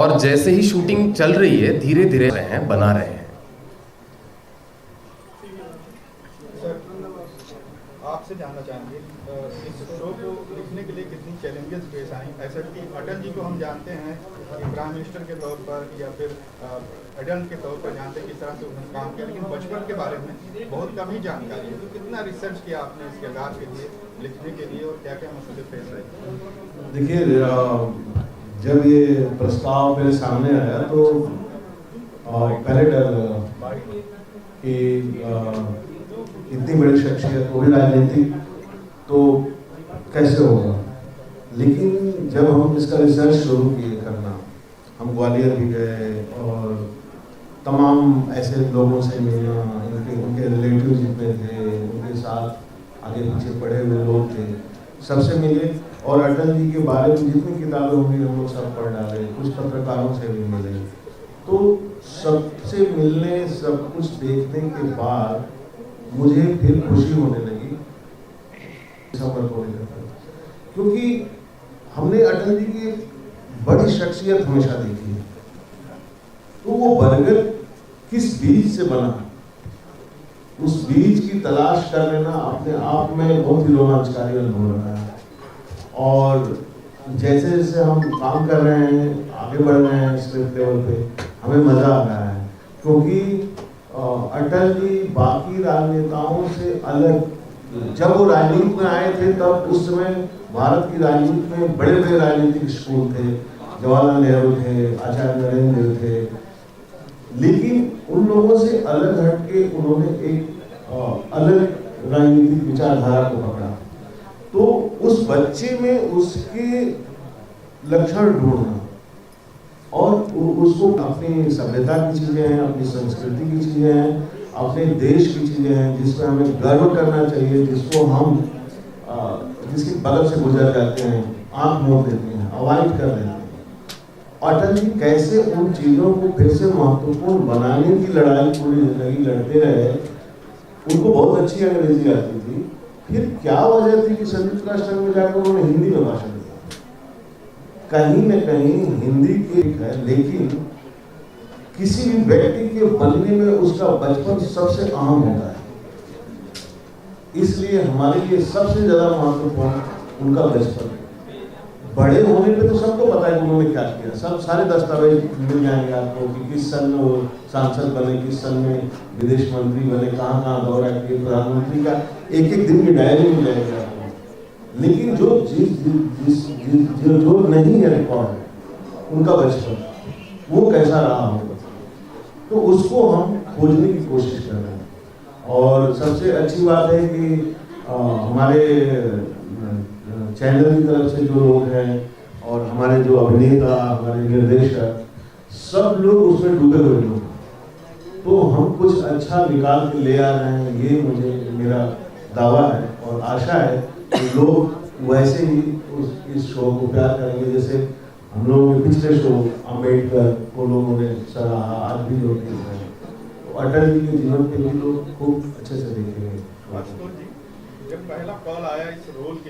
और जैसे ही शूटिंग चल रही है धीरे धीरे रहे हैं बना रहे हैं। सर, आपसे जानना चाहेंगे इस शो को लिखने के लिए कितनी चैलेंजेस पेश आई। ऐसा कि अटल जी को हम जानते हैं कि प्राइम मिनिस्टर के तौर पर या फिर एडल्ट के तौर पर जानते हैं किस तरह से उन्होंने काम किया, लेकिन बचपन के बारे में बहुत कम ही जानकारी है। तो कितना रिसर्च किया आपने इस किरदार के लिए, लिखने के लिए, और क्या क्या मसले पेश आए? देखिए, जब ये प्रस्ताव मेरे सामने आया तो पहले डर लगा कि इतनी बड़ी शख्सियत, वो भी राजनीतिक, तो कैसे होगा। लेकिन जब हम इसका रिसर्च शुरू किए करना, हम ग्वालियर भी गए और तमाम ऐसे लोगों से मिलना, उनके रिलेटिव जितने थे, उनके साथ आगे पीछे पढ़े हुए लोग थे, सबसे मिले। और अटल जी के बारे में जितनी किताबें होंगी हम लोग सब पढ़ डाले, कुछ पत्रकारों से भी मिले। तो सबसे मिलने, सब कुछ देखने के बाद मुझे फिर खुशी होने लगी सफर को लेकर, क्योंकि हमने अटल जी की बड़ी शख्सियत हमेशा देखी है। तो वो बरगद किस बीज से बना, उस बीज की तलाश कर लेना अपने आप में बहुत ही रोमांचकारी अनुभव रहा है। और जैसे जैसे हम काम कर रहे हैं, आगे बढ़ रहे हैं स्क्रिप्ट लेवल पे, हमें मजा आ रहा है, क्योंकि अटल जी बाकी राजनेताओं से अलग, जब वो राजनीति में आए थे तब उस समय भारत की राजनीति में बड़े बड़े राजनीतिक स्कूल थे, जवाहरलाल नेहरू थे, आचार्य नरेंद्र थे, लेकिन उन लोगों से अलग हटके उन्होंने एक अलग राजनीतिक विचारधारा को पकड़ा। तो उस बच्चे में उसके लक्षण ढूंढना और उसको अपनी सभ्यता की चीजें हैं, अपनी संस्कृति की चीजें हैं, अपने देश की चीजें हैं जिस पर हमें गर्व करना चाहिए, जिसको हम जिसकी बगल से गुजर जाते हैं, आंख मोड़ देते हैं, अवॉइड कर देते हैं। अटल जी कैसे उन चीजों को फिर से महत्वपूर्ण बनाने की लड़ाई पूरी जिंदगी लड़ते रहे। उनको बहुत अच्छी अंग्रेजी आती थी, फिर क्या वजह थी कि संयुक्त राष्ट्र में जाकर उन्होंने हिंदी में भाषण दिया। कहीं न कहीं हिंदी की है, लेकिन किसी भी व्यक्ति के बनने में उसका बचपन सबसे अहम होता है। इसलिए हमारे लिए सबसे ज्यादा महत्वपूर्ण उनका बचपन। बड़े होने पे तो सबको पता है कि उन्होंने क्या किया, सब सारे दस्तावेज मिल जाएंगे आपको कि किस सन में वो सांसद बने, किस सन में विदेश मंत्री बने, कहाँ कहाँ दौरा किए, प्रधानमंत्री का एक एक दिन की डायरी मिल जाएगी आपको। लेकिन जो नहीं है रिकॉर्ड, उनका बचपन वो कैसा रहा होगा, तो उसको हम खोजने की कोशिश कर रहे हैं। और सबसे अच्छी बात है कि हमारे चैनल की तरफ से जो लोग हैं और हमारे जो अभिनेता, हमारे निर्देशक, सब लोग उसमें डूबे हुए लोग, तो हम कुछ अच्छा निकाल के ले आ रहे हैं, ये मेरा दावा है और आशा है कि लोग वैसे ही इस शो को प्यार करेंगे जैसे हम लोगों के पिछले शो अम्बेडकर को लोगों ने सराहा, आज भी लोग देख रहे हैं। तो अटल जी के जीवन पे भी लोग खूब अच्छे से देखेंगे। जब पहला कॉल आया इस रोल के